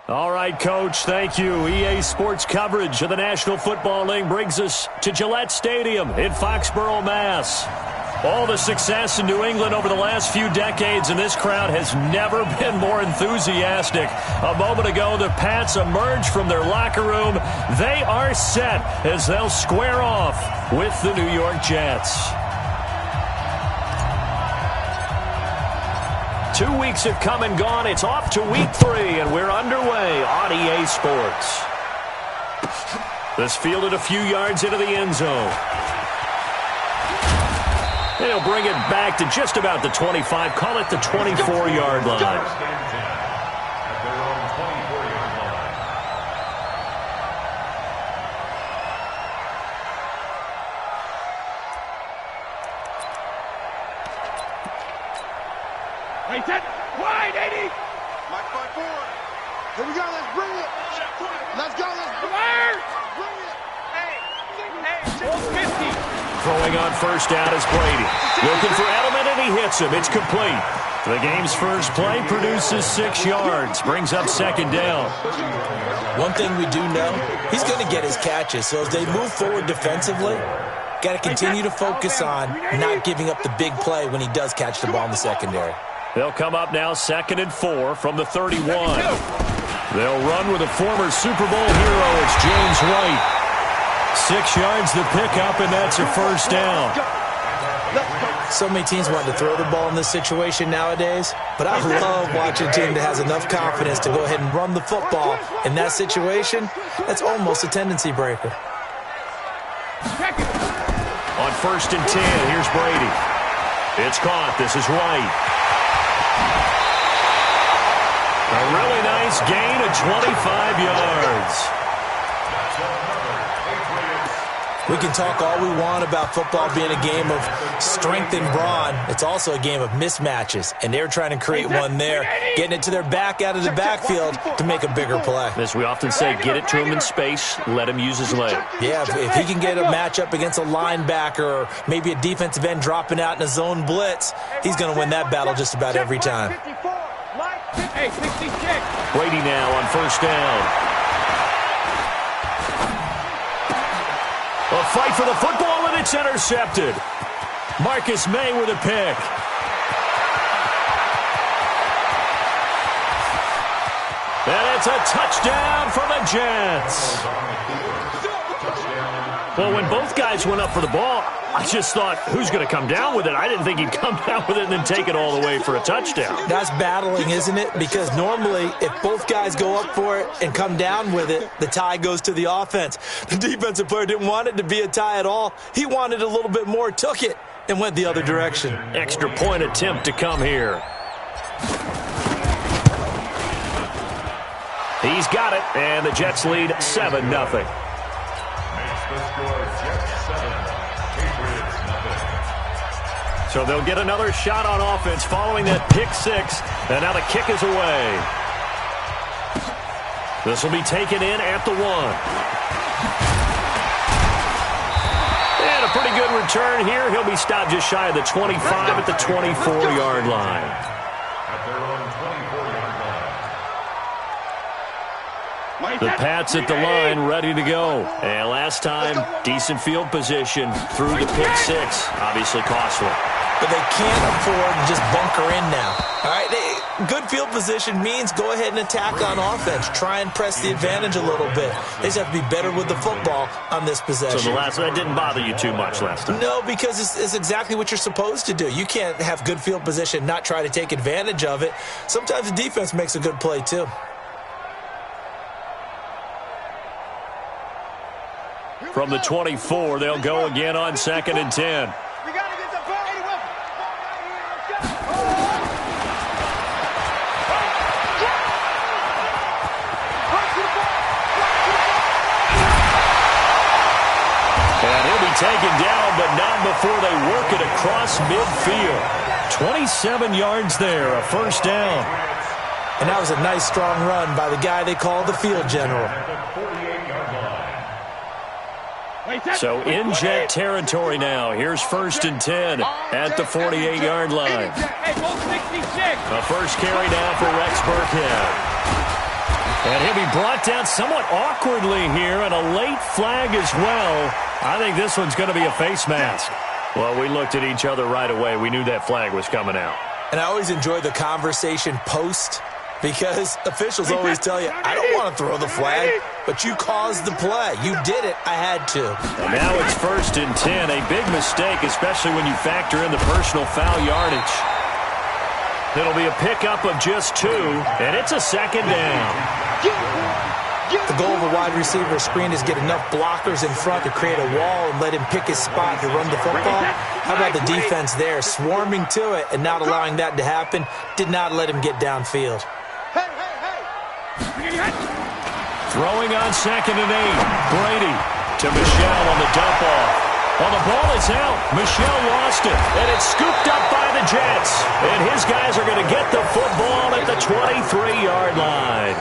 All right, Coach, thank you. EA Sports coverage of the National Football League brings us to Gillette Stadium in Foxborough, Mass. All the success in New England over the last few decades, and this crowd has never been more enthusiastic. A moment ago, the Pats emerged from their locker room. They are set as they'll square off with the New York Jets. 2 weeks have come and gone. It's off to week 3, and we're underway on EA Sports. This fielded a few yards into the end zone. And he'll bring it back to just about the 25. Call it the 24-yard line. Wide, 80. Mike 5-4. Here we go. Let's bring it. Let's go. Let's bring it. Hey, 50. Throwing on first down is Brady. Looking for Edelman, and he hits him. It's complete. The game's first play produces 6 yards. Brings up second down. One thing we do know, he's going to get his catches. So as they move forward defensively, got to continue to focus on not giving up the big play when he does catch the ball in the secondary. They'll come up now 2nd and 4 from the 31. They'll run with a former Super Bowl hero. It's James White. 6 yards the pickup, and that's a first down. So many teams want to throw the ball in this situation nowadays, but I love watching a team that has enough confidence to go ahead and run the football. In that situation, that's almost a tendency breaker. On 1st and 10, here's Brady. It's caught. This is White. A really nice gain of 25 yards. We can talk all we want about football being a game of strength and brawn. It's also a game of mismatches, and they're trying to create one there, getting it to their back out of the backfield to make a bigger play. As we often say, get it to him in space, let him use his leg. Yeah, if he can get a matchup against a linebacker or maybe a defensive end dropping out in a zone blitz, he's going to win that battle just about every time. Brady now on first down. A fight for the football, and it's intercepted. Marcus May with a pick. And it's a touchdown for the Jets. Well, when both guys went up for the ball, I just thought, who's going to come down with it? I didn't think he'd come down with it and then take it all the way for a touchdown. That's battling, isn't it? Because normally, if both guys go up for it and come down with it, the tie goes to the offense. The defensive player didn't want it to be a tie at all. He wanted a little bit more, took it, and went the other direction. Extra point attempt to come here. He's got it, and the Jets lead 7-0. So they'll get another shot on offense following that pick six, and now the kick is away. This will be taken in at the 1. And a pretty good return here. He'll be stopped just shy of the 25 at the 24-yard line. The Pats at the line, ready to go. And last time, decent field position through the pick six. Obviously costly. But they can't afford to just bunker in now. All right, good field position means go ahead and attack on offense. Try and press the advantage a little bit. They just have to be better with the football on this possession. So that didn't bother you too much last time? No, because it's exactly what you're supposed to do. You can't have good field position, not try to take advantage of it. Sometimes the defense makes a good play too. From the 24, they'll go again on 2nd and 10. We got to get the ball. And he'll be taken down, but not before they work it across midfield. 27 yards there, a first down. And that was a nice, strong run by the guy they call the field general. So in Jet territory now. Here's 1st and 10 at the 48-yard line. A first carry now for Rex Burkhead. And he'll be brought down somewhat awkwardly here, and a late flag as well. I think this one's going to be a face mask. Well, we looked at each other right away. We knew that flag was coming out. And I always enjoy the conversation post, because officials always tell you, I don't want to throw the flag, but you caused the play. You did it. I had to. And now it's 1st and 10. A big mistake, especially when you factor in the personal foul yardage. It'll be a pickup of just 2, and it's a 2nd down. The goal of a wide receiver screen is get enough blockers in front to create a wall and let him pick his spot to run the football. How about the defense there, swarming to it and not allowing that to happen? Did not let him get downfield. Throwing on 2nd and 8. Brady to Michel on the dump off. Well, the ball is out. Michel lost it, and it's scooped up by the Jets. And his guys are going to get the football at the 23-yard line.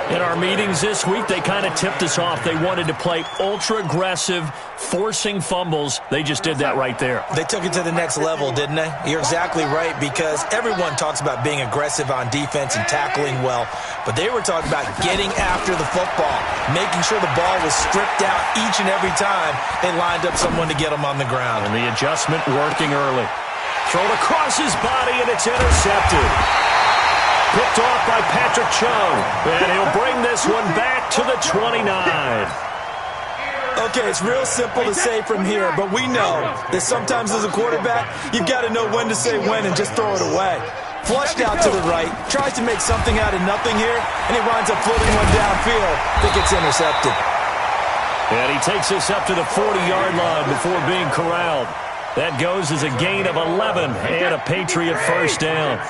In our meetings this week, they kind of tipped us off. They wanted to play ultra-aggressive, forcing fumbles. They just did that right there. They took it to the next level, didn't they? You're exactly right, because everyone talks about being aggressive on defense and tackling well, but they were talking about getting after the football, making sure the ball was stripped out each and every time they lined up someone to get them on the ground. And the adjustment working early. Thrown across his body, and it's intercepted. Picked off by Patrick Chung, and he'll bring this one back to the 29. Okay, it's real simple to say from here, but we know that sometimes as a quarterback, you've got to know when to say when and just throw it away. Flushed out to the right, tries to make something out of nothing here, and he winds up floating one downfield that gets intercepted. And he takes this up to the 40-yard line before being corralled. That goes as a gain of 11 and a Patriot first down.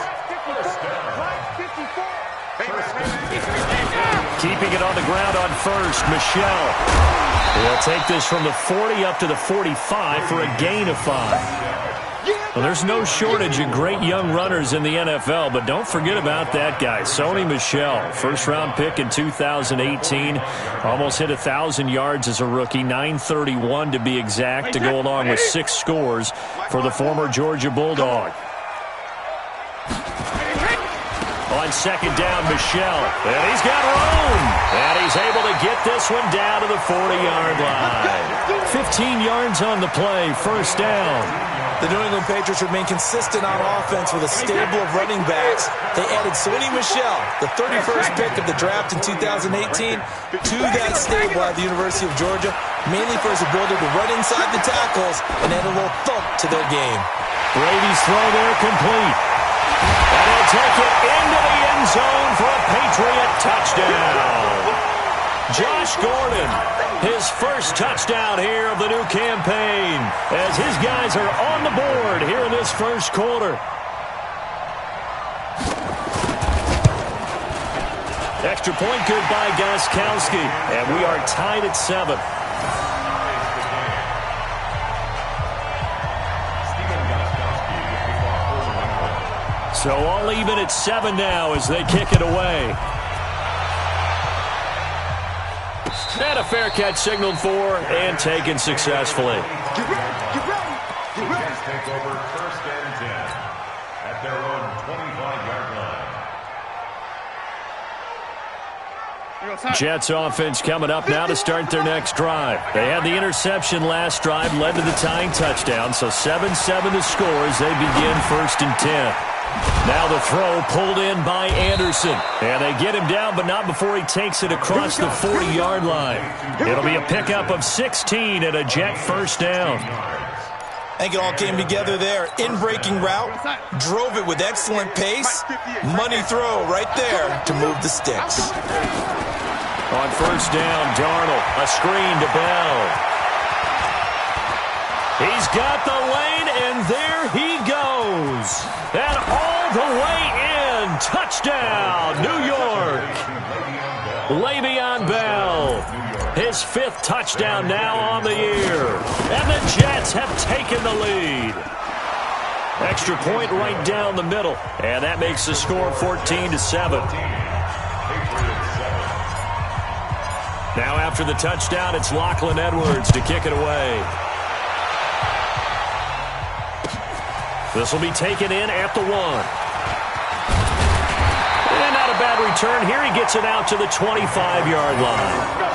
Keeping it on the ground on 1st, Michel. He'll take this from the 40 up to the 45 for a gain of 5. Well, there's no shortage of great young runners in the NFL, but don't forget about that guy, Sony Michel. First-round pick in 2018. Almost hit 1,000 yards as a rookie, 931 to be exact, to go along with 6 scores for the former Georgia Bulldog. On 2nd down, Michel. And he's got room. And he's able to get this one down to the 40-yard line. 15 yards on the play, first down. The New England Patriots remain consistent on offense with a stable of running backs. They added Sony Michel, the 31st pick of the draft in 2018, to that stable at the University of Georgia, mainly for his ability to run inside the tackles and add a little thump to their game. Brady's throw there complete. And he'll take it into the end zone for a Patriot touchdown. Josh Gordon, his first touchdown here of the new campaign, as his guys are on the board here in this first quarter. Extra point good by Gostkowski, and we are tied at 7. So all even at 7 now as they kick it away. And a fair catch signaled for and taken successfully. Get ready, get ready, get ready. Take over 1st and 10 at their own 25-yard line. Jets offense coming up now to start their next drive. They had the interception last drive, led to the tying touchdown, so 7-7 the score as they begin 1st and 10. Now the throw pulled in by Anderson. And they get him down, but not before he takes it across the 40-yard line. It'll be a pickup of 16 and a Jet first down. I think it all came together there. In-breaking route, drove it with excellent pace. Money throw right there to move the sticks. On 1st down, Darnold, a screen to Bell. He's got the lane, and there he goes. And all the way in. Touchdown, New York. Le'Veon Bell. His 5th touchdown now on the year. And the Jets have taken the lead. Extra point right down the middle. And that makes the score 14-7. Now after the touchdown, it's Lachlan Edwards to kick it away. This will be taken in at the 1. And not a bad return here. He gets it out to the 25-yard line.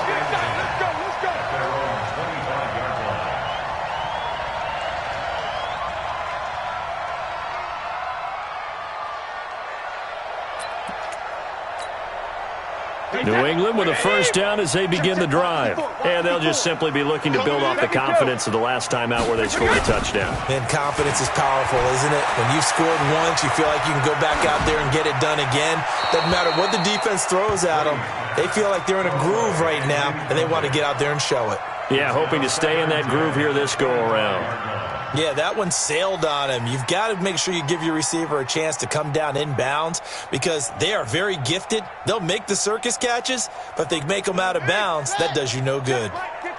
New England with a first down as they begin the drive. And they'll just simply be looking to build off the confidence of the last time out where they scored a touchdown. And confidence is powerful, isn't it? When you've scored once, you feel like you can go back out there and get it done again. Doesn't matter what the defense throws at them. They feel like they're in a groove right now, and they want to get out there and show it. Yeah, hoping to stay in that groove here this go-around. Yeah, that one sailed on him. You've got to make sure you give your receiver a chance to come down inbounds because they are very gifted. They'll make the circus catches, but if they make them out of bounds, that does you no good.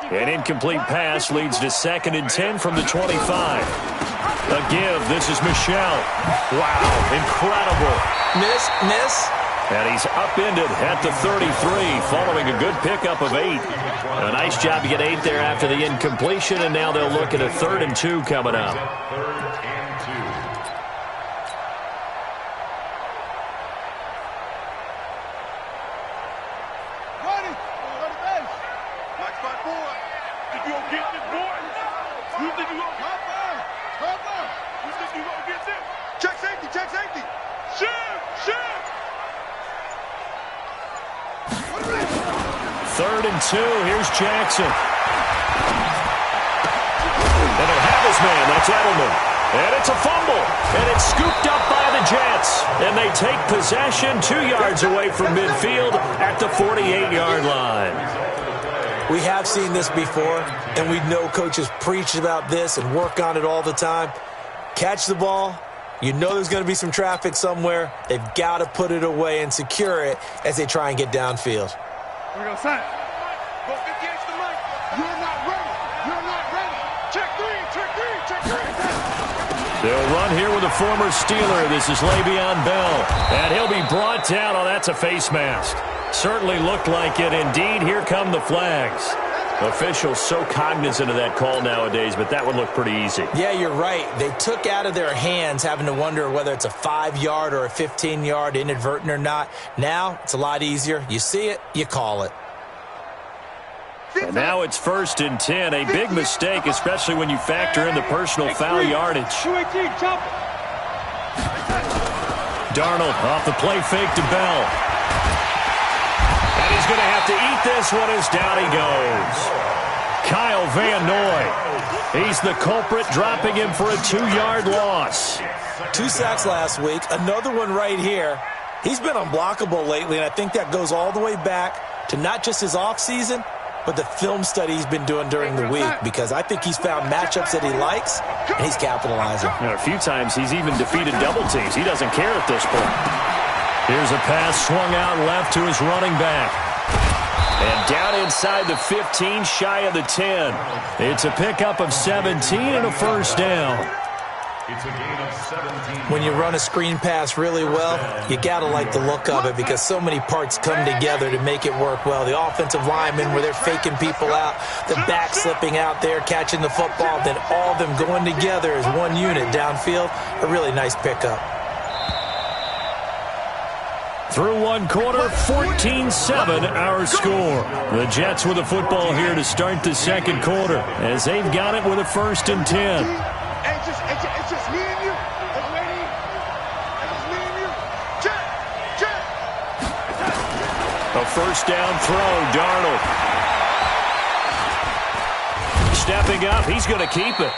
An incomplete pass leads to 2nd and 10 from the 25. A give. This is Michel. Wow, incredible. Miss. And he's upended at the 33 following a good pickup of 8. A nice job to get 8 there after the incompletion, and now they'll look at a 3rd and 2 coming up. Check safety, check safety. Shoot. 3rd and 2. Here's Jackson. And they'll have his man. That's Edelman. And it's a fumble. And it's scooped up by the Jets. And they take possession 2 yards away from midfield at the 48-yard line. We have seen this before, and we know coaches preach about this and work on it all the time. Catch the ball. You know there's going to be some traffic somewhere. They've got to put it away and secure it as they try and get downfield. Here we go, son. Go 58 to the right. You're not ready. Check three. They'll run here with a former Steeler. This is Le'Veon Bell. And he'll be brought down. Oh, that's a face mask. Certainly looked like it. Indeed, here come the flags. Officials so cognizant of that call nowadays, but that would look pretty easy. Yeah, you're right. They took out of their hands having to wonder whether it's a 5-yard or a 15-yard inadvertent or not. Now, it's a lot easier. You see it, you call it. And now it's 1st and 10. A big mistake, especially when you factor in the personal foul yardage. Darnold off the play fake to Bell. And he's going to have to eat this one as down he goes. Kyle Van Noy. He's the culprit, dropping him for a 2-yard loss. 2 sacks last week, another one right here. He's been unblockable lately, and I think that goes all the way back to not just his offseason, but the film study he's been doing during the week, because I think he's found matchups that he likes, and he's capitalizing. And a few times he's even defeated double teams. He doesn't care at this point. Here's a pass swung out left to his running back. And down inside the 15, shy of the 10. It's a pickup of 17 and a first down. It's a gain of 17. When you run a screen pass really well, you got to like the look of it because so many parts come together to make it work well. The offensive linemen where they're faking people out, the back slipping out there, catching the football, then all of them going together as one unit downfield. A really nice pickup. Through one quarter, 14-7 our score. The Jets with the football here to start the second quarter as they've got it with a 1st and 10. It's just me and you. It's me and you. Check. A first down throw, Darnold. Stepping up, he's going to keep it.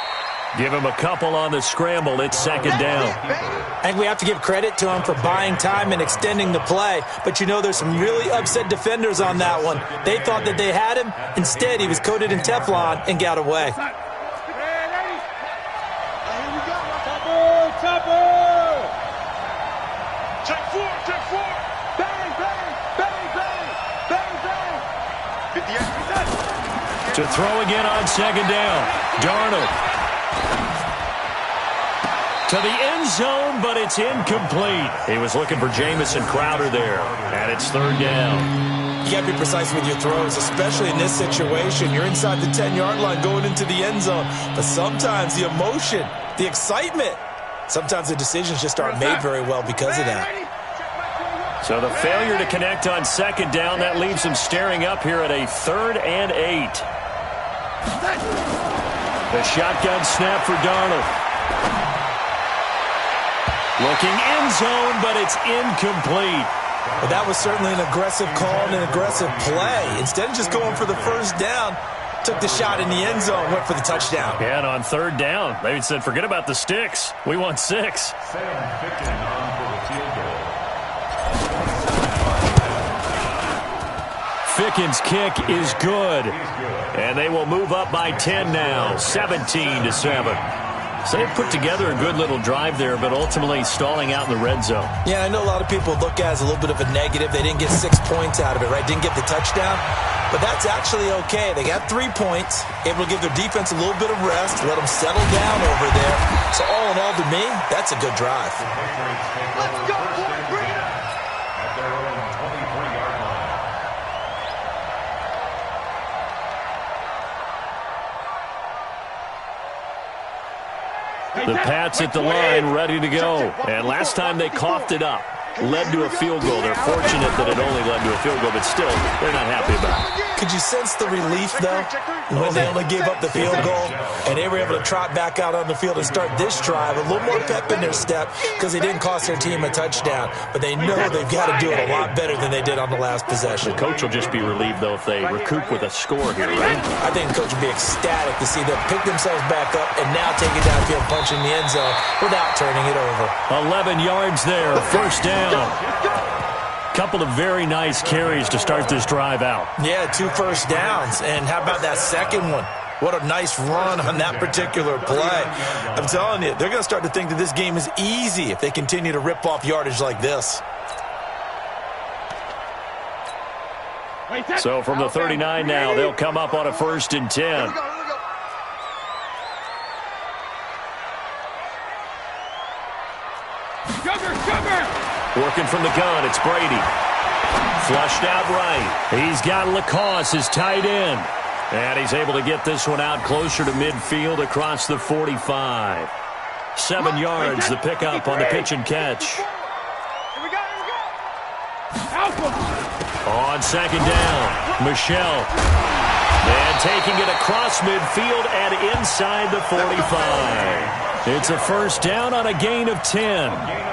Give him a couple on the scramble. It's 2nd down. I think we have to give credit to him for buying time and extending the play. But, you know, there's some really upset defenders on that one. They thought that they had him. Instead, he was coated in Teflon and got away. Check four. Bang, bang. 58. To throw again on 2nd down. Darnold. To the end zone, but it's incomplete. He was looking for Jamison Crowder there, and it's 3rd down. You got to be precise with your throws, especially in this situation. You're inside the 10-yard line going into the end zone. But sometimes the emotion, the excitement, sometimes the decisions just aren't made very well because of that. So the failure to connect on second down, that leaves him staring up here at a 3rd and 8. The shotgun snap for Darnold. Looking end zone, but it's incomplete. Well, that was certainly an aggressive call and an aggressive play. Instead of just going for the first down, took the shot in the end zone, went for the touchdown. Yeah, and on 3rd down, they said, forget about the sticks. We want 6. Sam Ficken on for the field goal. Ficken's kick is good. And they will move up by 10 now, 17-7. So they put together a good little drive there, but ultimately stalling out in the red zone. Yeah, I know a lot of people look at it as a little bit of a negative. They didn't get 6 points out of it, right? Didn't get the touchdown. But that's actually okay. They got 3 points, able to give their defense a little bit of rest, let them settle down over there. So all in all, to me, that's a good drive. Let's go, boy. Bring it. At their own 23-yard line. The Pats at the line, ready to go. And last time they coughed it up, led to a field goal. They're fortunate that it only led to a field goal, but still, they're not happy about it. Could you sense the relief, though, when they only gave up the field goal and they were able to trot back out on the field and start this drive? A little more pep in their step because they didn't cost their team a touchdown, but they know they've got to do it a lot better than they did on the last possession. The coach will just be relieved, though, if they recoup with a score here, right? I think the coach will be ecstatic to see them pick themselves back up and now take it downfield, punch in the end zone without turning it over. 11 yards there, first down. Couple of very nice carries to start this drive out. Yeah, 2 first downs. And how about that second one? What a nice run on that particular play. I'm telling you, they're going to start to think that this game is easy if they continue to rip off yardage like this. So from the 39 now, they'll come up on a 1st and 10. Here we go. Working from the gun, it's Brady. Flushed out right. He's got Lacoste, his tight end. And he's able to get this one out closer to midfield across the 45. 7 yards, the pickup on the pitch and catch. Here we go. On second down, Michelle. And taking it across midfield and inside the 45. It's a first down on a gain of 10.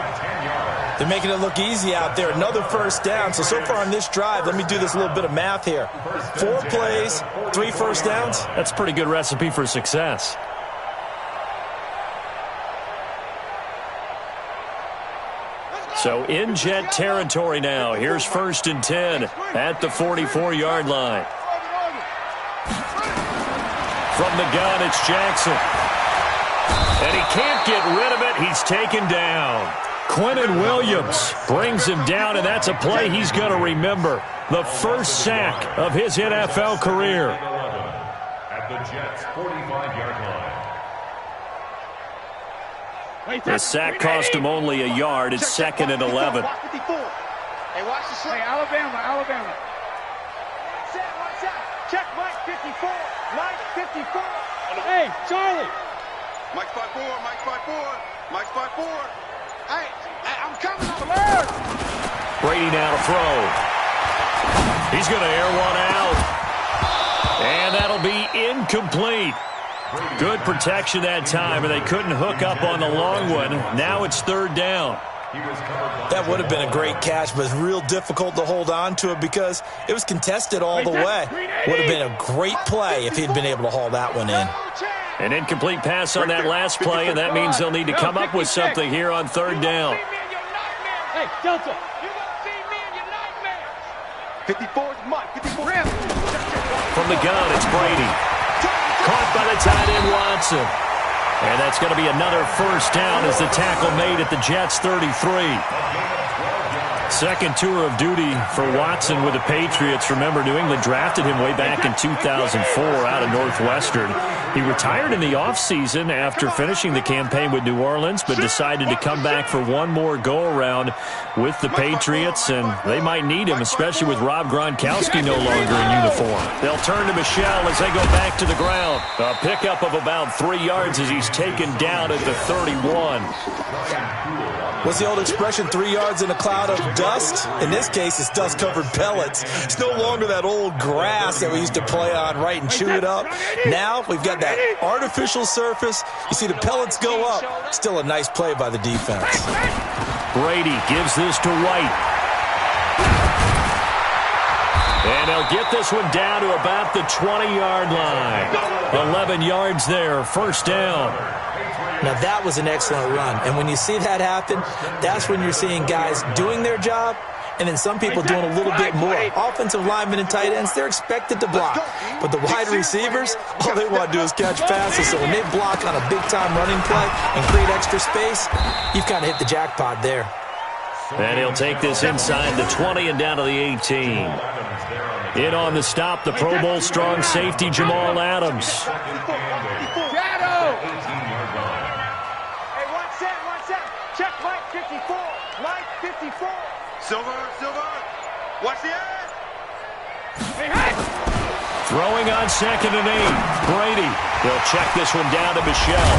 They're making it look easy out there. Another first down. So far on this drive, let me do this little bit of math here. 4 plays, 3 first downs. That's a pretty good recipe for success. So in Jet territory now. Here's 1st and 10 at the 44-yard line. From the gun, it's Jackson. And he can't get rid of it. He's taken down. Quentin Williams brings him down, and that's a play he's going to remember. The first sack of his NFL career. At the Jets' 45-yard line. The sack cost him only a yard. It's 2nd and 11. Hey, watch the slip. Hey, Alabama. Watch out. Check Mike 54. Mike 54. Hey, Charlie. Mike 5-4. Mike 5-4. Hey, I'm coming up. Brady now to throw. He's going to air one out. And that'll be incomplete. Good protection that time, and they couldn't hook up on the long one. Now it's 3rd down. That would have been a great catch, but it's real difficult to hold on to it because it was contested all the way. Would have been a great play if he'd been able to haul that one in. An incomplete pass on that last play, and that means they'll need to come up with something here on 3rd down. Hey, Delta. You're going to see me in your nightmares. 54 is Mike. 54 him. From the gun, it's Brady. Caught by the tight end, Watson. And that's going to be another first down as the tackle made at the Jets' 33. Second tour of duty for Watson with the Patriots. Remember, New England drafted him way back in 2004 out of Northwestern. He retired in the offseason after finishing the campaign with New Orleans, but decided to come back for one more go-around with the Patriots, and they might need him, especially with Rob Gronkowski no longer in uniform. They'll turn to Michelle as they go back to the ground. A pickup of about 3 yards as he's taken down at the 31. What's the old expression? 3 yards in a cloud of dust. dust. In this case, it's dust-covered pellets. It's no longer that old grass that we used to play on, right, and chew it up. Now we've got that artificial surface. You see the pellets go up. Still a nice play by the defense. Brady gives this to White. And they'll get this one down to about the 20-yard line. 11 yards there, first down. Now, that was an excellent run. And when you see that happen, that's when you're seeing guys doing their job and then some people doing a little bit more. Offensive linemen and tight ends, they're expected to block. But the wide receivers, all they want to do is catch passes. So when they block on a big-time running play and create extra space, you've kind of hit the jackpot there. And he'll take this inside the 20 and down to the 18. In on the stop, the Pro Bowl strong safety, Jamal Adams. Shadow! Hey, one set. Check Mike 54. Mike 54. Silver. Watch the end. Hey! Throwing on 2nd and 8. Brady. They'll check this one down to Michel.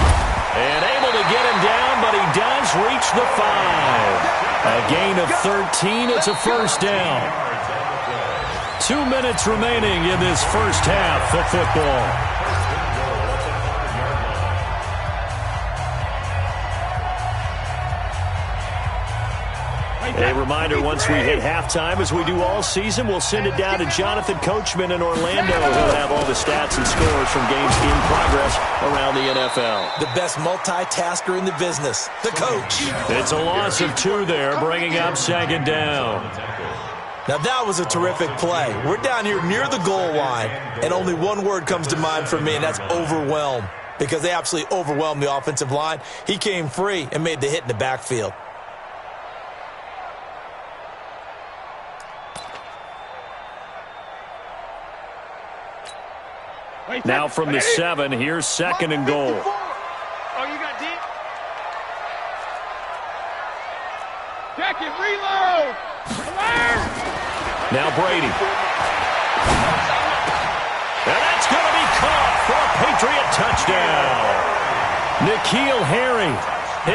And able to get him down, but he does reach the 5. A gain of 13. It's a first down. 2 minutes remaining in this first half of football. A reminder, once we hit halftime, as we do all season, we'll send it down to Jonathan Coachman in Orlando. He'll have all the stats and scores from games in progress around the NFL. The best multitasker in the business, the coach. It's a loss of 2 there, bringing up 2nd down. Now, that was a terrific play. We're down here near the goal line, and only one word comes to mind for me, and that's overwhelm, because they absolutely overwhelmed the offensive line. He came free and made the hit in the backfield. Now from the 7, here's 2nd and goal. Oh, you got deep? Jacket, reload! Now Brady. And that's going to be caught for a Patriot touchdown. N'Keal Harry,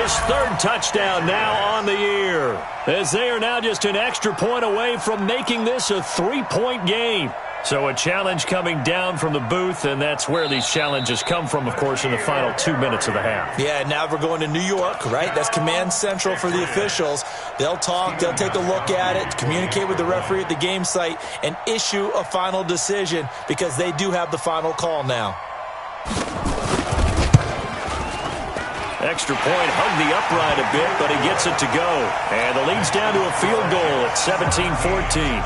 his 3rd touchdown now on the year, as they are now just an extra point away from making this a 3-point game. So a challenge coming down from the booth, and that's where these challenges come from, of course, in the final 2 minutes of the half. Yeah, now we're going to New York, right? That's command central for the officials. They'll talk, they'll take a look at it, communicate with the referee at the game site, and issue a final decision because they do have the final call now. Extra point hugged the upright a bit, but he gets it to go. And the lead's down to a field goal at 17-14.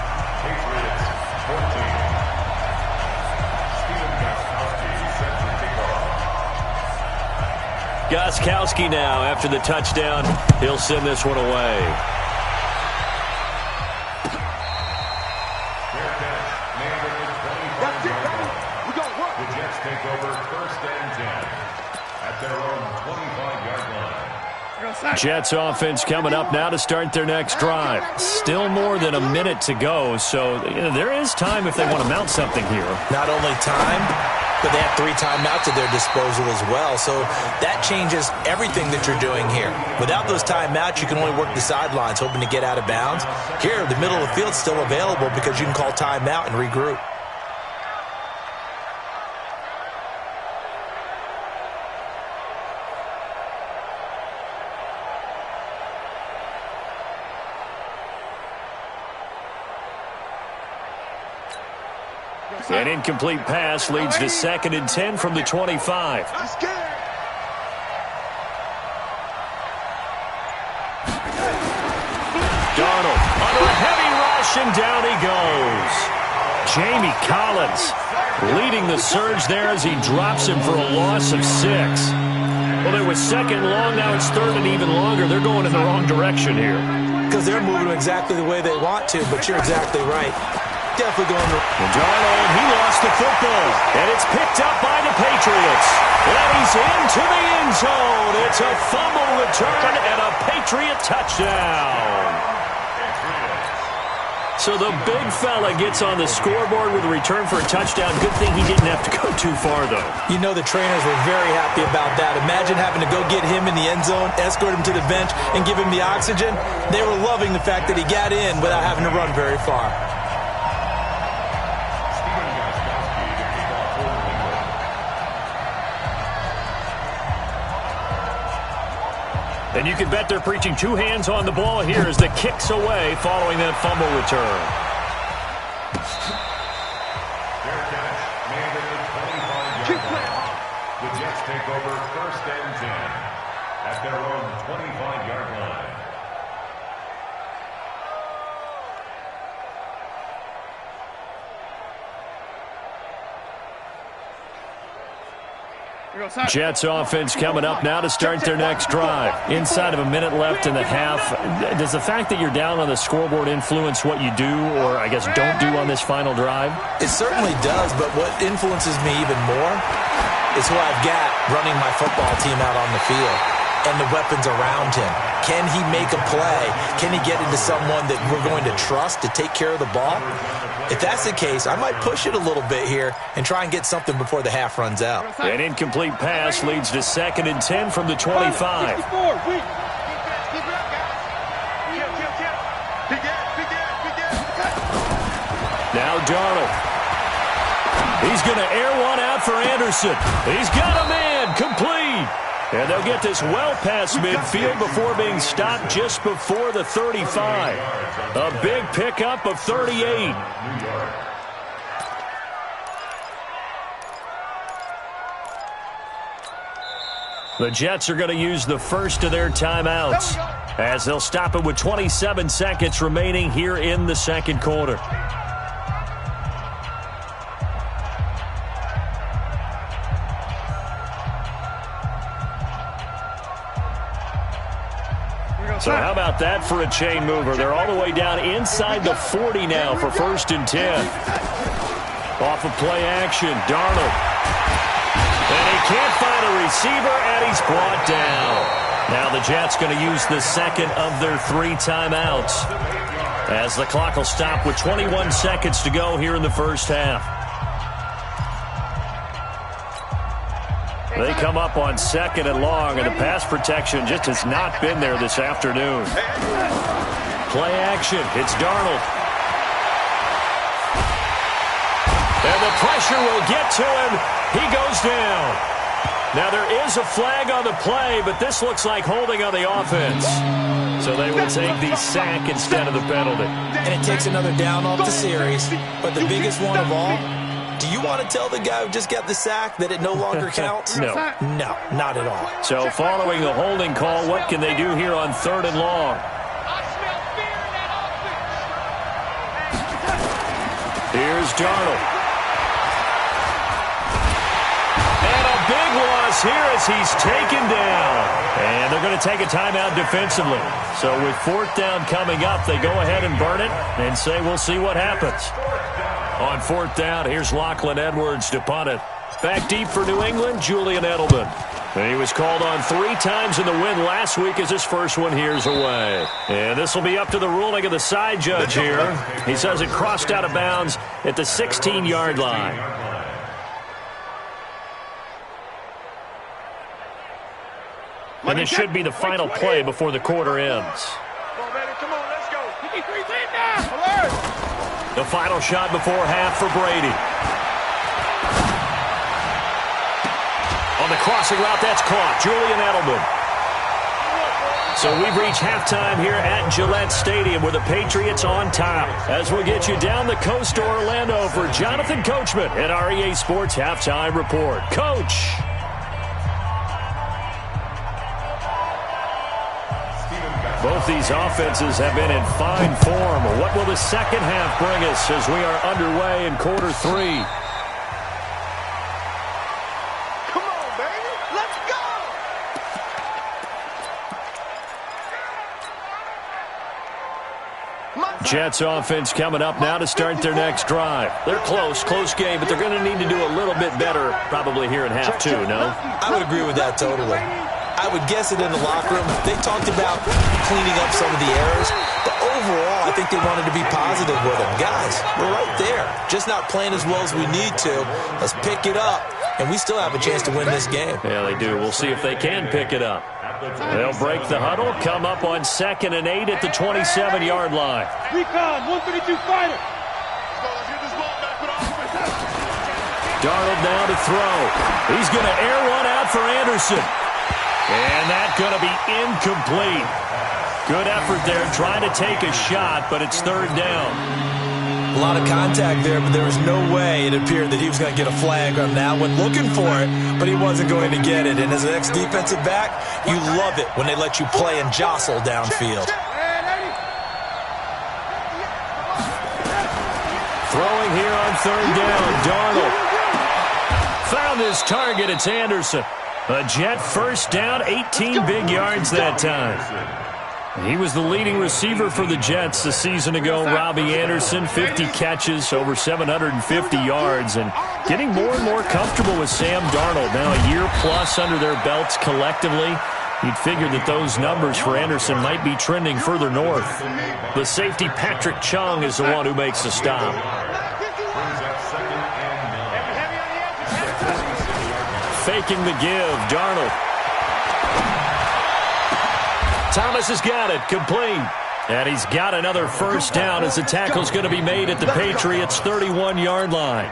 Gostkowski now, after the touchdown, he'll send this one away. The Jets take over 1st and 10 at their own 25-yard line. Jets offense coming up now to start their next drive. Still more than a minute to go, so there is time if they want to mount something here. Not only time, but they have 3 timeouts at their disposal as well. So that changes everything that you're doing here. Without those timeouts, you can only work the sidelines, hoping to get out of bounds. Here, the middle of the field's still available because you can call timeout and regroup. An incomplete pass leads to 2nd and 10 from the 25. Darnold under a heavy rush, and down he goes. Jamie Collins leading the surge there as he drops him for a loss of 6. Well, there was 2nd long, now it's 3rd and even longer. They're going in the wrong direction here. Because they're moving exactly the way they want to, but you're exactly right. Definitely going to... Darnold, he lost the football, and it's picked up by the Patriots. And he's into the end zone. It's a fumble return and a Patriot touchdown. So the big fella gets on the scoreboard with a return for a touchdown. Good thing he didn't have to go too far, though. You know the trainers were very happy about that. Imagine having to go get him in the end zone, escort him to the bench, and give him the oxygen. They were loving the fact that he got in without having to run very far. And you can bet they're preaching two hands on the ball here as the kick's away following that fumble return. Fair catch made at the 25-yard line. The Jets take over 1st and 10 at their own 25-yard line. Jets offense coming up now to start their next drive. Inside of a minute left in the half. Does the fact that you're down on the scoreboard influence what you do, or I guess don't do on this final drive? It certainly does, but what influences me even more is who I've got running my football team out on the field and the weapons around him. Can he make a play? Can he get into someone that we're going to trust to take care of the ball? If that's the case, I might push it a little bit here and try and get something before the half runs out. An incomplete pass leads to 2nd and 10 from the 25. Now Darnold. He's going to air one out for Anderson. He's got a man complete. And they'll get this well past midfield before being stopped just before the 35. A big pickup of 38. The Jets are going to use the first of their timeouts as they'll stop it with 27 seconds remaining here in the second quarter. So how about that for a chain mover? They're all the way down inside the 40 now for 1st and 10. Off of play action, Darnold. And he can't find a receiver, and he's brought down. Now the Jets going to use the second of their 3 timeouts as the clock will stop with 21 seconds to go here in the first half. They come up on 2nd and long, and the pass protection just has not been there this afternoon. Play action. It's Darnold. And the pressure will get to him. He goes down. Now there is a flag on the play, but this looks like holding on the offense. So they will take the sack instead of the penalty. And it takes another down off the series. But the biggest one of all, do you want to tell the guy who just got the sack that it no longer counts? No. No, not at all. So following the holding call, what can they do here on 3rd and long? Here's Darnold. And a big loss here as he's taken down. And they're going to take a timeout defensively. So with 4th down coming up, they go ahead and burn it and say we'll see what happens. On 4th down, here's Lachlan Edwards to punt it. Back deep for New England, Julian Edelman. And he was called on 3 times in the win last week as his first one here's away. And this will be up to the ruling of the side judge here. He says it crossed out of bounds at the 16-yard line. And this should be the final play before the quarter ends. Come on, baby. Come on, let's go. 53 team now. Alert. The final shot before half for Brady. On the crossing route, that's caught. Julian Edelman. So we've reached halftime here at Gillette Stadium with the Patriots on top. As we get you down the coast to Orlando for Jonathan Coachman at our EA Sports Halftime Report. Coach. Both these offenses have been in fine form. What will the second half bring us as we are underway in quarter 3? Come on, baby. Let's go. Jets offense coming up now to start their next drive. They're close game, but they're going to need to do a little bit better probably here in half 2, no? I would agree with that totally. I would guess it in the locker room. They talked about cleaning up some of the errors, but overall, I think they wanted to be positive with him. Guys, we're right there. Just not playing as well as we need to. Let's pick it up, and we still have a chance to win this game. Yeah, they do. We'll see if they can pick it up. They'll break the huddle, come up on 2nd and 8 at the 27-yard line. Recon, 132 fighter. Darnold now to throw. He's going to air one out for Anderson. And that's going to be incomplete. Good effort there trying to take a shot, but it's 3rd down. A lot of contact there, but there was no way it appeared that he was going to get a flag on that one. Looking for it, but he wasn't going to get it. And as an ex-defensive back, you love it when they let you play and jostle downfield. Throwing here on 3rd down, Darnold. Found his target, it's Anderson. A Jet first down, 18 big yards that time. He was the leading receiver for the Jets a season ago. Robbie Anderson, 50 catches, over 750 yards, and getting more and more comfortable with Sam Darnold. Now a year plus under their belts collectively. You'd figure that those numbers for Anderson might be trending further north. The safety, Patrick Chung, is the one who makes the stop. Faking the give, Darnold. Thomas has got it, complete. And he's got another first down as the tackle's going to be made at the Patriots' 31-yard line.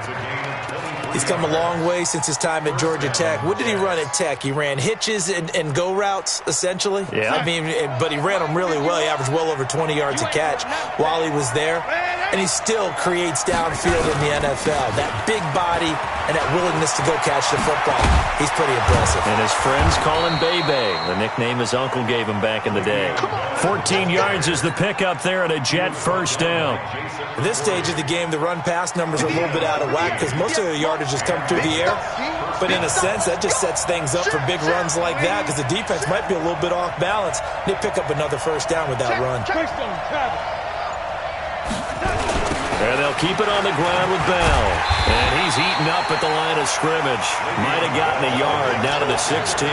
He's come a long way since his time at Georgia Tech. What did he run at Tech? He ran hitches and go routes, essentially. Yeah. I mean, but he ran them really well. He averaged well over 20 yards a catch while he was there. And he still creates downfield in the NFL. That big body and that willingness to go catch the football. He's pretty impressive. And his friends call him Bebe, the nickname his uncle gave him back in the day. 14 yards is the pickup there at a Jet first down. At this stage of the game, the run-pass numbers are a little bit out of whack because most of the yardage has come through the air. But in a sense, that just sets things up for big runs like that because the defense might be a little bit off balance. They pick up another first down with that run. And they'll keep it on the ground with Bell. And he's eaten up at the line of scrimmage. Might have gotten a yard down to the 16.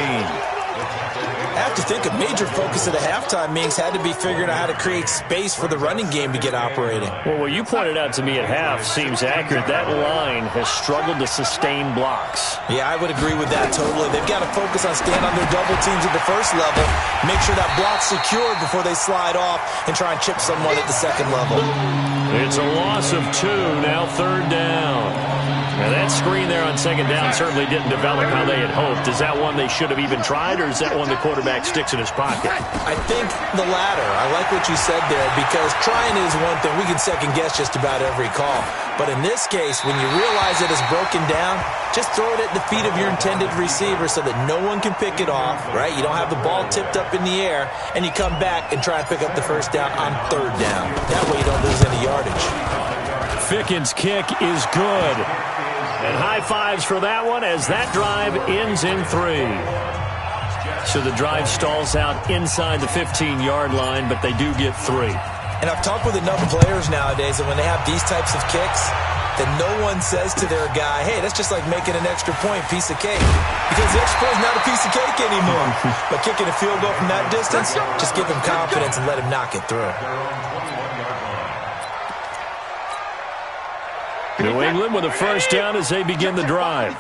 I have to think a major focus of the halftime meetings had to be figuring out how to create space for the running game to get operating. Well, what you pointed out to me at half seems accurate. That line has struggled to sustain blocks. Yeah, I would agree with that totally. They've got to focus on staying on their double teams at the first level, make sure that block's secured before they slide off and try and chip someone at the second level. It's a loss of 2, now 3rd down. Now that screen there on 2nd down certainly didn't develop how they had hoped. Is that one they should have even tried, or is that one the quarterback sticks in his pocket? I think the latter. I like what you said there because trying is one thing. We can second guess just about every call. But in this case, when you realize it is broken down, just throw it at the feet of your intended receiver so that no one can pick it off, right? You don't have the ball tipped up in the air, and you come back and try and pick up the first down on 3rd down. That way you don't lose any yardage. Fickens' kick is good. And high fives for that one as that drive ends in 3. So the drive stalls out inside the 15-yard line, but they do get 3. And I've talked with enough players nowadays that when they have these types of kicks, that no one says to their guy, hey, that's just like making an extra point, piece of cake. Because the extra point is not a piece of cake anymore. But kicking a field goal from that distance, just give him confidence and let him knock it through. New England with a first down as they begin the drive.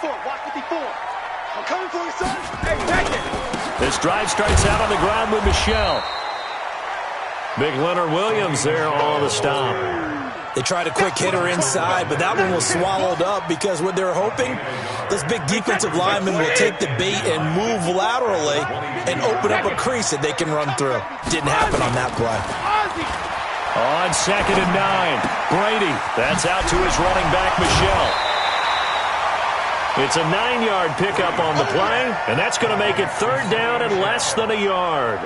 This drive starts out on the ground with Michel. Big Leonard Williams there on the stop. They tried a quick hitter inside, but that one was swallowed up because what they're hoping, those big defensive linemen will take the bait and move laterally and open up a crease that they can run through. Didn't happen on that play. On 2nd and 9, Brady. That's out to his running back, Michel. It's a 9-yard pickup on the play, and that's going to make it 3rd down and less than a yard.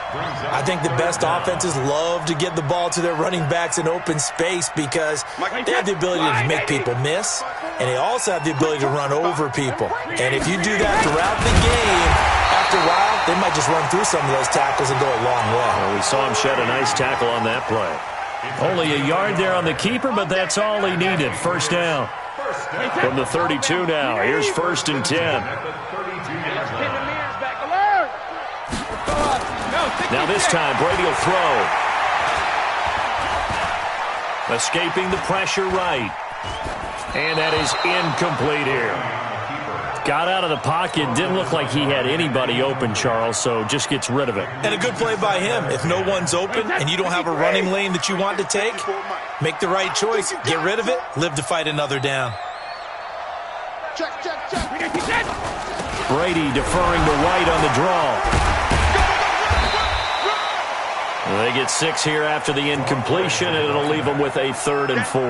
I think the best offenses love to get the ball to their running backs in open space because they have the ability to make people miss, and they also have the ability to run over people. And if you do that throughout the game, after a while, they might just run through some of those tackles and go a long way. Well, we saw him shed a nice tackle on that play. Only a yard there on the keeper, but that's all he needed. First down from the 32 now. Here's 1st and 10. Now this time, Brady will throw. Escaping the pressure right. And that is incomplete here. Got out of the pocket. Didn't look like he had anybody open, Charles, so just gets rid of it. And a good play by him. If no one's open and you don't have a running lane that you want to take, make the right choice. Get rid of it. Live to fight another down. Brady deferring to White on the draw. They get 6 here after the incompletion, and it'll leave them with a 3rd and 4.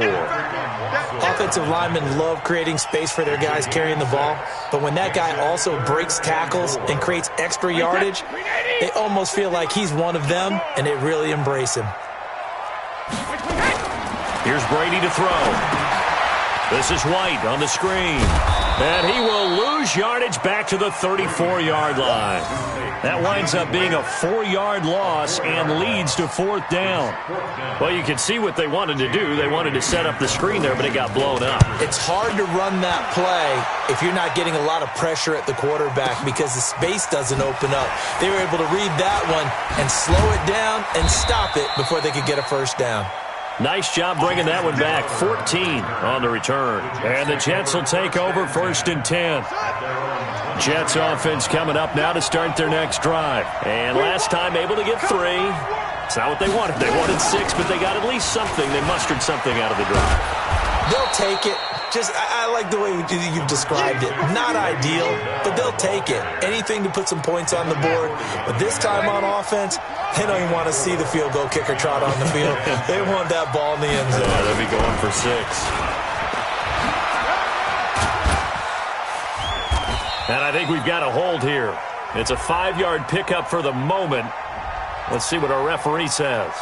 Offensive linemen love creating space for their guys carrying the ball, but when that guy also breaks tackles and creates extra yardage, they almost feel like he's one of them, and they really embrace him. Here's Brady to throw. This is White on the screen. And he will lose yardage back to the 34-yard line. That winds up being a 4-yard loss and leads to 4th down. Well, you can see what they wanted to do. They wanted to set up the screen there, but it got blown up. It's hard to run that play if you're not getting a lot of pressure at the quarterback because the space doesn't open up. They were able to read that one and slow it down and stop it before they could get a 1st down. Nice job bringing that one back. 14 on the return. And the Jets will take over 1st and 10. Jets offense coming up now to start their next drive. And last time able to get 3. It's not what they wanted. They wanted 6, but they got at least something. They mustered something out of the drive. They'll take it. I like the way you've described it. Not ideal, but they'll take it. Anything to put some points on the board. But this time on offense, they don't even want to see the field goal kicker trot on the field. They want that ball in the end zone. Yeah, they'll be going for 6. And I think we've got a hold here. It's a 5-yard pickup for the moment. Let's see what our referee says.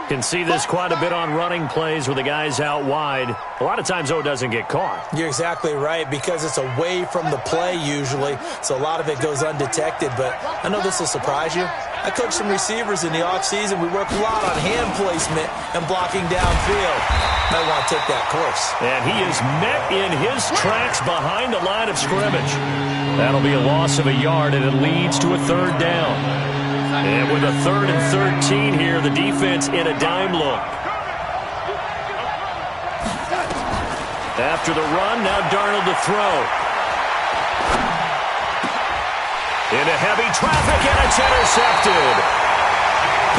Can see this quite a bit on running plays where the guy's out wide. A lot of times, though, it doesn't get caught. You're exactly right because it's away from the play usually, so a lot of it goes undetected. But I know this will surprise you. I coach some receivers in the offseason. We work a lot on hand placement and blocking downfield. Might want to take that course. And he is met in his tracks behind the line of scrimmage. That'll be a loss of a yard, and it leads to a 3rd down. And with a 3rd and 13 here, the defense in a dime look. After the run, now Darnold to throw. Into heavy traffic, and it's intercepted.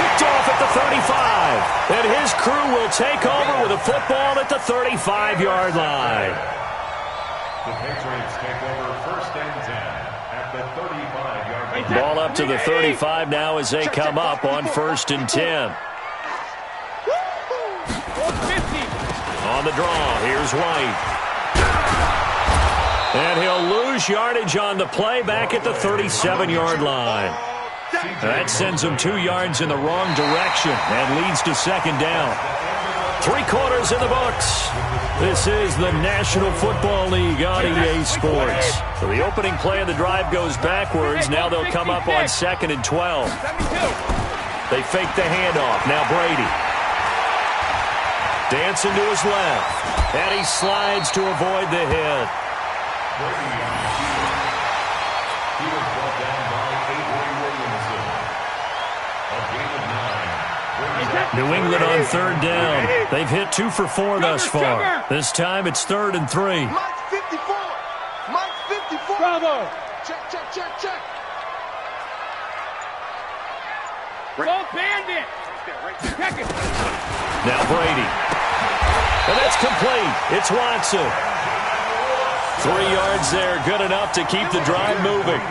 Picked off at the 35. And his crew will take over with a football at the 35-yard line. The Patriots take over 1st and 10 at the 35-yard line. Ball up to the 35 now as they come up on 1st and 10. On the draw, here's White. And he'll lose yardage on the play back at the 37-yard line. That sends him 2 yards in the wrong direction and leads to 2nd down. 3 quarters in the books. This is the National Football League on EA Sports. So the opening play of the drive goes backwards. Now they'll come up on 2nd and 12. They fake the handoff. Now Brady. Dancing to his left. And he slides to avoid the hit. He was brought down by Avery Williamson. A gain of 9. New England on 3rd down. They've hit 2 for 4 thus far. This time it's 3rd and 3. Mike 54. Mike 54. Bravo. Check. Don't bandit. Check it. Now Brady. And that's complete. It's Watson. 3 yards there, good enough to keep the drive moving.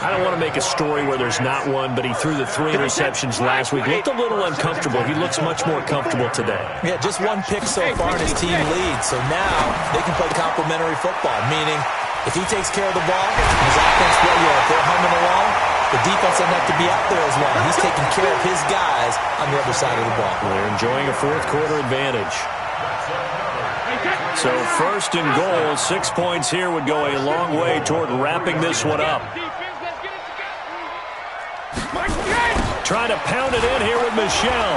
I don't want to make a story where there's not one, but he threw the 3 interceptions last week. Looked a little uncomfortable. He looks much more comfortable today. Yeah, just 1 pick so far and his team leads. So now they can play complementary football, meaning if he takes care of the ball, his offense, if they're humming along, the defense doesn't have to be out there as long. He's taking care of his guys on the other side of the ball. They're enjoying a 4th quarter advantage. So 1st and goal, 6 points here would go a long way toward wrapping this one up. Trying to pound it in here with Michel.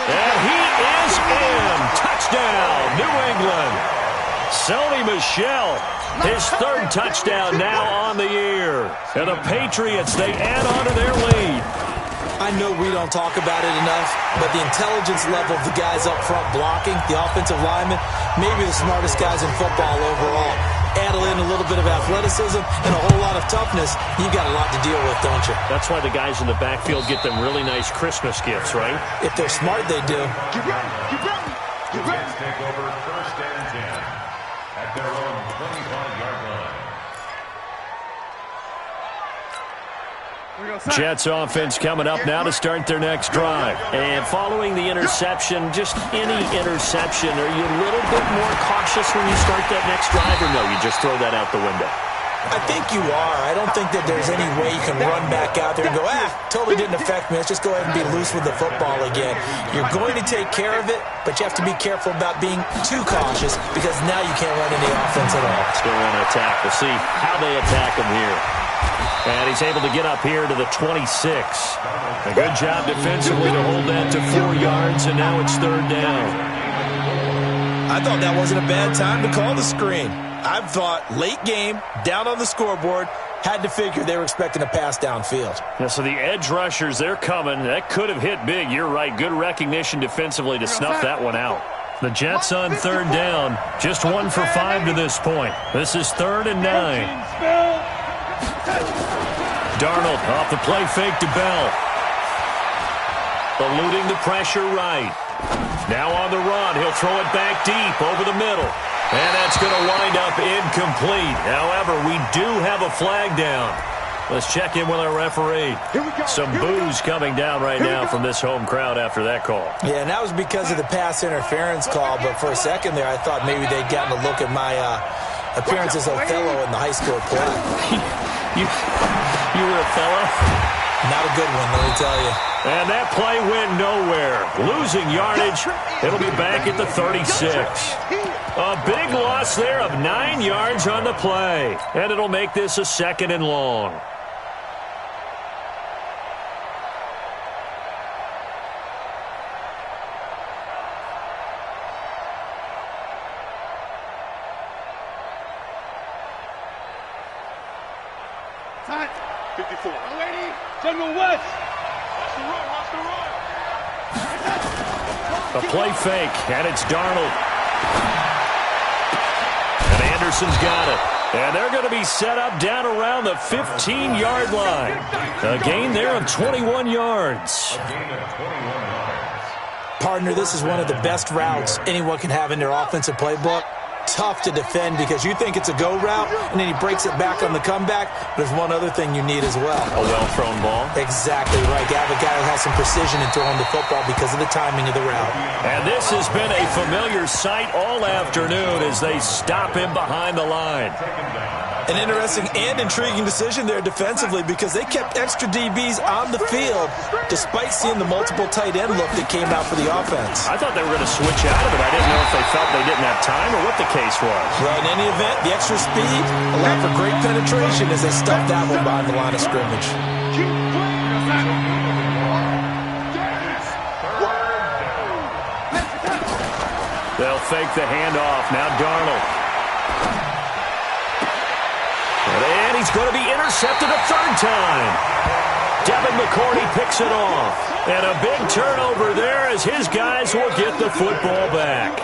And he is in. Touchdown, New England. Sony Michel, his 3rd touchdown now on the year. And the Patriots, they add on to their lead. I know we don't talk about it enough, but the intelligence level of the guys up front blocking, the offensive linemen, maybe the smartest guys in football overall. Add in a little bit of athleticism and a whole lot of toughness, you got a lot to deal with, don't you? That's why the guys in the backfield get them really nice Christmas gifts, right? If they're smart, they do. Get ready, get ready, get ready. Jets take over 1st and 10 at their own 25-yard line. Jets offense coming up now to start their next drive. And following the interception, just any interception, are you a little bit more cautious when you start that next drive, or no, you just throw that out the window? I think you are. I don't think that there's any way you can run back out there and go, totally didn't affect me. Let's just go ahead and be loose with the football again. You're going to take care of it, but you have to be careful about being too cautious because now you can't run any offense at all. Let's go on an attack. We'll see how they attack him here. And he's able to get up here to the 26. A good job defensively to hold that to 4 yards, and now it's 3rd down. I thought that wasn't a bad time to call the screen. I thought late game, down on the scoreboard, had to figure they were expecting a pass downfield. Yeah, so the edge rushers, they're coming. That could have hit big. You're right. Good recognition defensively to snuff that one out. The Jets on 3rd down. Just 1 for 5 to this point. This is 3rd and 9. Darnold off the play fake to Bell. Eluding the pressure right. Now on the run. He'll throw it back deep over the middle. And that's going to wind up incomplete. However, we do have a flag down. Let's check in with our referee. Some boos coming down right now from this home crowd after that call. Yeah, and that was because of the pass interference call. But for a second there, I thought maybe they'd gotten a look at my appearance as Othello in the high school play. You were Othello? Not a good one, let me tell you. And that play went nowhere. Losing yardage. It'll be back at the 36. A big loss there of 9 yards on the play. And it'll make this a 2nd and long. Time. 54. Lady, General West. Watch the run, watch the run. A play fake, and it's Darnold. And Anderson's got it. And they're going to be set up down around the 15-yard line. A gain there of 21 yards. A gain of 21 yards. Partner, this is one of the best routes anyone can have in their offensive playbook. Tough to defend because you think it's a go route, and then he breaks it back on the comeback. There's one other thing you need as well. A well-thrown ball. Exactly right. You have a guy who has some precision in throwing the football because of the timing of the route. And this has been a familiar sight all afternoon as they stop him behind the line. An interesting and intriguing decision there defensively because they kept extra DBs on the field despite seeing the multiple tight end look that came out for the offense. I thought they were going to switch out of it. I didn't know if they felt they didn't have time or what the case was. Well, in any event, the extra speed allowed for great penetration as they stuffed that one behind the line of scrimmage. They'll fake the handoff. Now Darnold. And he's going to be intercepted a 3rd time. Devin McCourty picks it off. And a big turnover there as his guys will get the football back.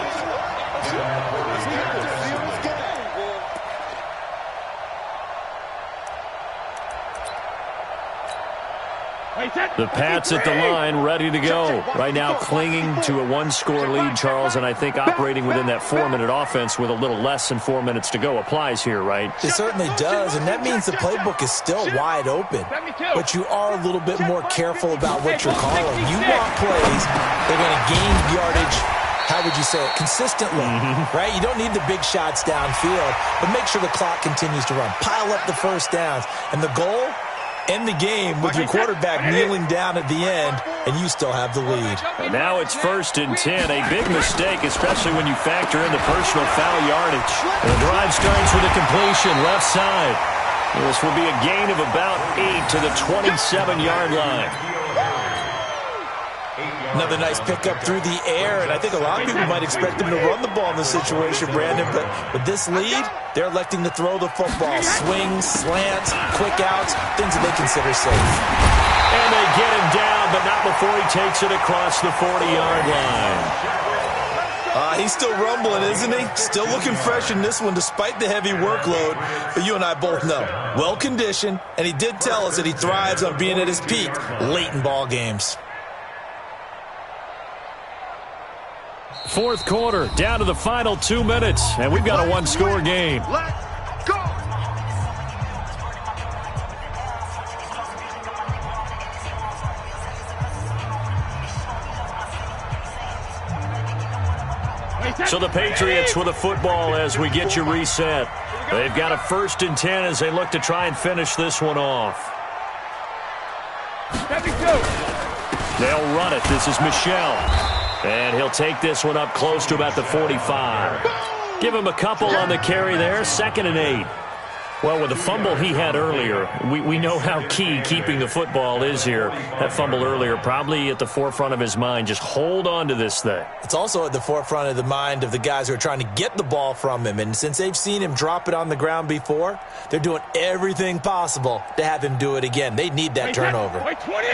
The Pats at the line, ready to go. Right now clinging to a 1-score lead, Charles, and I think operating within that 4-minute offense with a little less than 4 minutes to go applies here, right? It certainly does, and that means the playbook is still wide open. But you are a little bit more careful about what you're calling. You want plays, they're going to gain yardage, how would you say it, consistently, right? You don't need the big shots downfield, but make sure the clock continues to run. Pile up the first downs, and the goal, end the game with your quarterback kneeling down at the end, and you still have the lead. And now it's 1st and 10. A big mistake, especially when you factor in the personal foul yardage. And the drive starts with a completion left side. This will be a gain of about 8 to the 27-yard line. Another nice pickup through the air, and I think a lot of people might expect them to run the ball in this situation, Brandon, but with this lead, they're electing to throw the football. Swings, slants, quick outs, things that they consider safe. And they get him down but not before he takes it across the 40-yard line. He's still rumbling, isn't he? Still looking fresh in this one despite the heavy workload. But you and I both know, well-conditioned, and he did tell us that he thrives on being at his peak late in ball games. Fourth quarter, down to the final 2 minutes, and we've got a one-score game. Let's go! So the Patriots with a football as we get you reset. They've got a 1st and 10 as they look to try and finish this one off. They'll run it. This is Michel. And he'll take this one up close to about the 45. Give him a couple on the carry there. 2nd and 8. Well, with the fumble he had earlier, we know how key keeping the football is here. That fumble earlier probably at the forefront of his mind. Just hold on to this thing. It's also at the forefront of the mind of the guys who are trying to get the ball from him. And since they've seen him drop it on the ground before, they're doing everything possible to have him do it again. They need that turnover.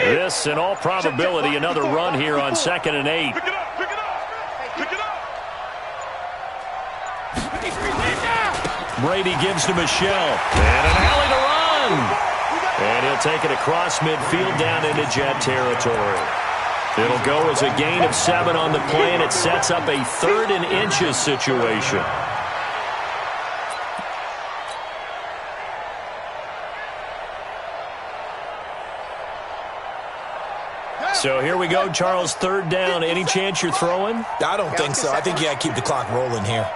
This, in all probability, another run here on 2nd and 8. Pick it up! Pick it up! Pick it up! Brady gives to Michel. And an alley to run. And he'll take it across midfield down into Jet territory. It'll go as a gain of 7 on the play, and it sets up a 3rd and inches situation. So here we go, Charles, 3rd down. Any chance you're throwing? I don't think so. I think you got to keep the clock rolling here.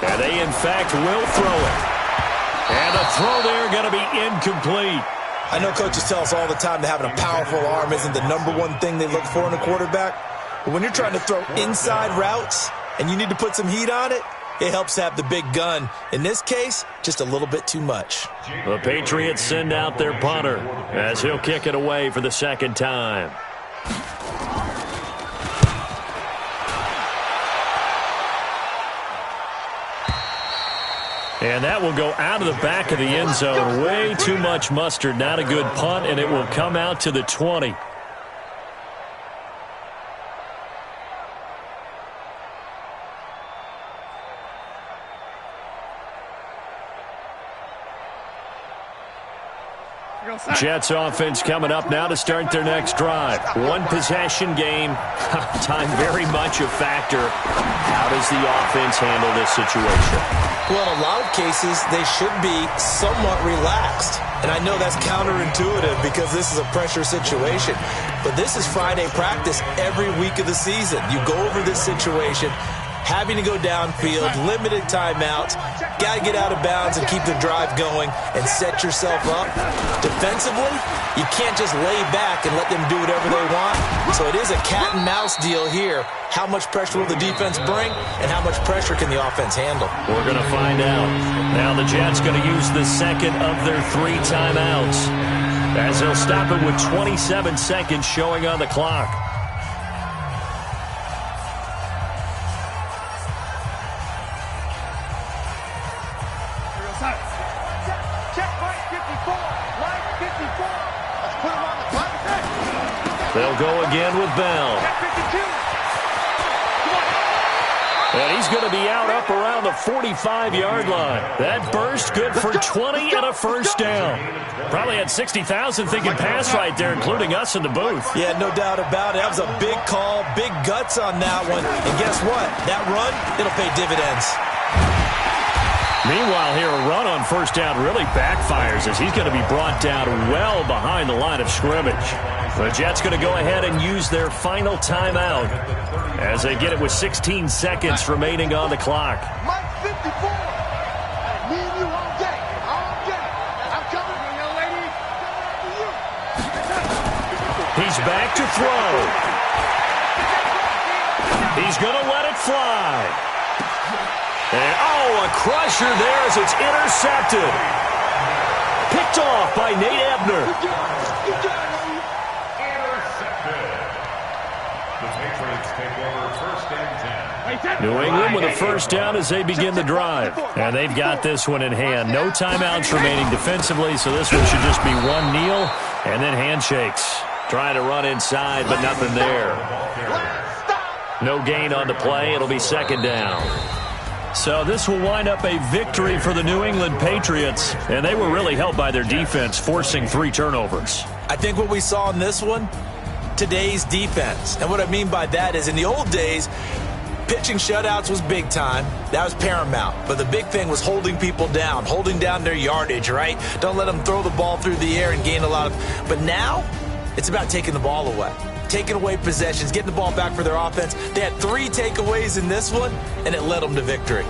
And they, in fact, will throw it. And the throw there going to be incomplete. I know coaches tell us all the time that having a powerful arm isn't the #1 thing they look for in a quarterback. But when you're trying to throw inside routes and you need to put some heat on it, it helps have the big gun. In this case, just a little bit too much. The Patriots send out their punter as he'll kick it away for the 2nd time. And that will go out of the back of the end zone. Way too much mustard. Not a good punt, and it will come out to the 20. Jets offense coming up now to start their next drive. 1 possession game. Time very much a factor. How does the offense handle this situation? Well, in a lot of cases, they should be somewhat relaxed. And I know that's counterintuitive because this is a pressure situation. But this is Friday practice every week of the season. You go over this situation, having to go downfield, limited timeouts, got to get out of bounds and keep the drive going and set yourself up. Defensively, you can't just lay back and let them do whatever they want. So it is a cat and mouse deal here. How much pressure will the defense bring and how much pressure can the offense handle? We're going to find out. Now the Jets going to use the 2nd of their 3 timeouts as they'll stop it with 27 seconds showing on the clock. They'll go again with Bell. And he's going to be out up around the 45-yard line. That burst good for 20 and a 1st down. Probably had 60,000 thinking pass right there, including us in the booth. Yeah, no doubt about it. That was a big call, big guts on that one. And guess what? That run, it'll pay dividends. Meanwhile here, a run on 1st down really backfires as he's going to be brought down well behind the line of scrimmage. The Jets going to go ahead and use their final timeout as they get it with 16 seconds remaining on the clock. Mike 54. Me and you all day. All day. I'm coming for you, lady. He's back to throw. He's going to let it fly. And, oh, a crusher there as it's intercepted. Picked off by Nate Ebner. Intercepted. The Patriots take over 1st and 10. New England with a first down as they begin the drive. And they've got this one in hand. No timeouts remaining defensively, so this one should just be one kneel and then handshakes. Trying to run inside, but nothing there. No gain on the play. It'll be second down. So this will wind up a victory for the New England Patriots, and they were really helped by their defense, forcing 3 turnovers. I think what we saw in this one, today's defense. And what I mean by that is in the old days, pitching shutouts was big time. That was paramount. But the big thing was holding people down, holding down their yardage, right? Don't let them throw the ball through the air and gain a lot of... But now, it's about taking the ball away. Taking away possessions, getting the ball back for their offense. They had 3 takeaways in this one, and it led them to victory.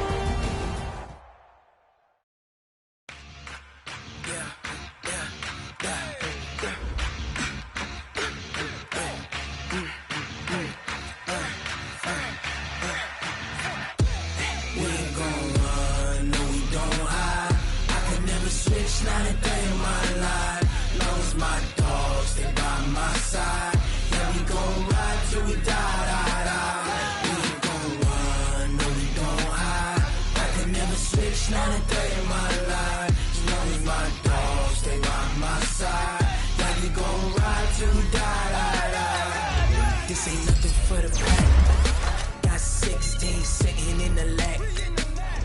This ain't nothing for the pack. Got 16 sitting in the leg.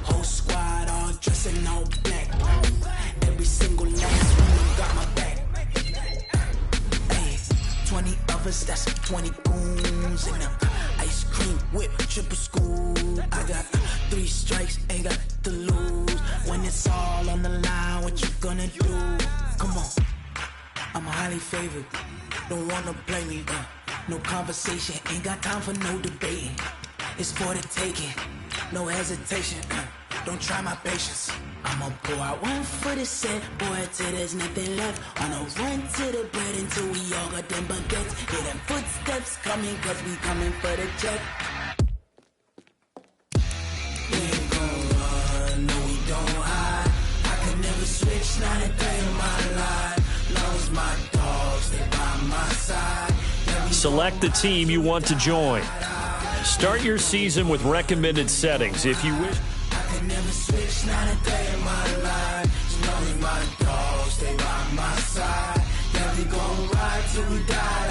Whole squad all dressed in all black. Every single last one got my back. Hey, 20 of us, that's 20 goons in them. Ice cream whip, triple scoop. I got 3 strikes, ain't got to lose. When it's all on the line, what you gonna do? Come on, I'm highly favored. Don't wanna play me, no conversation, ain't got time for no debating. It's for the taking, no hesitation. Don't try my patience. I'ma pour out one for the set, boy, till there's nothing left. On a run to the bread until we all got them baguettes. Hear them footsteps coming, cause we coming for the check. We ain't gon' run, no we don't hide. I can never switch, not a day in my life. Long as my dogs, stay by my side. Select the team you want to join. Start your season with recommended settings if you wish. I can never switch, not a day in my life. Long as my dogs stay by my side. Yeah, we gon' ride till we die.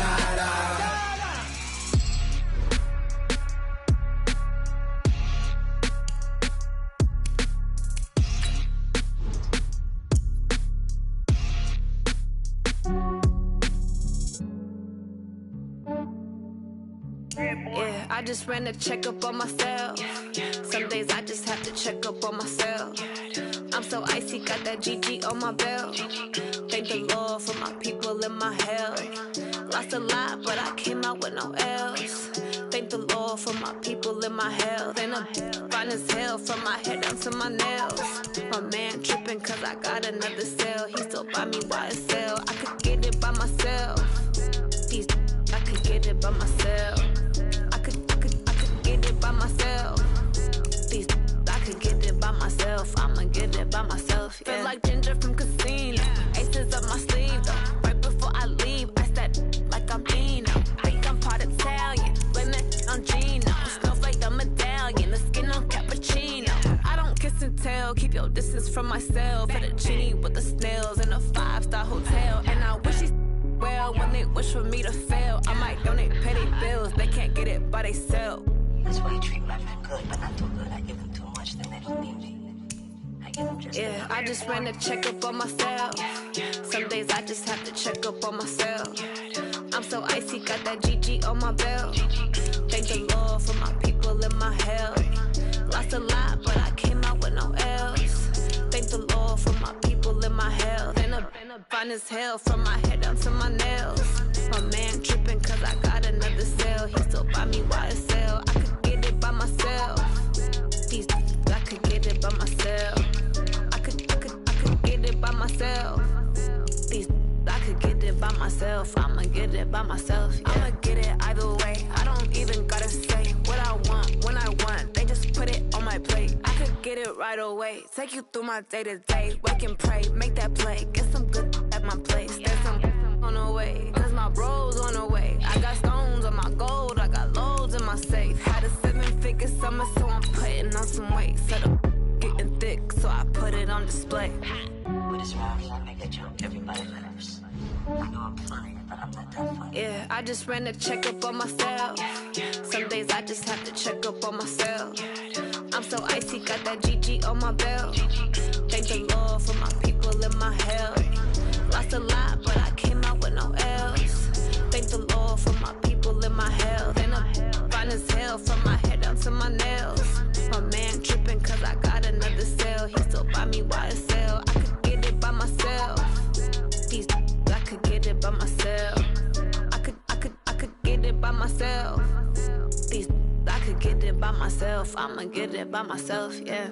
Yeah, I just ran a checkup on myself. Some days I just have to check up on myself. I'm so icy, got that GG on my belt. Thank the Lord for my people and my health. Lost a lot, but I came out with no L's. Thank the Lord for my people and my health. And I'm fine as hell from my head down to my nails. My man tripping cause I got another cell. He still buy me YSL. I could get it by myself. I could get it by myself. I could get it by myself. I could get it by myself. I'ma get it by myself. Yeah. Feel like Ginger from Casino. Aces up my sleeve though. Right before I leave, I said like I'm Dino. Think I'm part Italian. Blame that on Gino. Snowflake the medallion. The skin on cappuccino. I don't kiss and tell. Keep your distance from myself. Fettuccine with the snails in a 5-star hotel. And I wish he's well when they wish for me to fail. I might donate petty bills. They can't get it by they sell. That's why you treat my friend good, but not too good. I give them too much, then they don't need me. I give them just yeah, I just ran a checkup on myself. Some days I just have to check up on myself. I'm so icy, got that GG on my belt. Thank the Lord for my people and my health. Lost a lot, but I came out with no L's. Thank the Lord for my people and my health. And I'm fine as hell from my head down to my nails. My man tripping cause I got another cell. He still buy me YSL. I could get it by myself. I could get it by myself. I could get it by myself. I could get it by myself. I'ma get it by myself. Yeah. I'ma get it either way. I don't even gotta say what I want when I want. They just put it on my plate. I could get it right away. Take you through my day to day. Wake and pray, make that play. Get some good at my place. There's some on the way. Cause my bros on the way. I got stones on my gold. I got loads in my safe. Had a 7-figure summer, so I'm putting on some weight. Said I'm getting thick, so I put it on display. With this round, I make a jump, everybody laughs. I know I'm funny, but I'm not that funny. Yeah, I just ran a checkup on myself. Some days I just have to check up on myself. I'm so icy, got that GG on my belt. Thank the Lord for my people in my health. Lost a lot, but I came out with no else. Thank the Lord for my people in my health. And I'm fine as hell from my head down to my nails. My man tripping cause I got another sale. He still buy me YSL. I could get it by myself. These I could get it by myself. I could get it by myself. These I could get it by myself. I'ma get it by myself, yeah.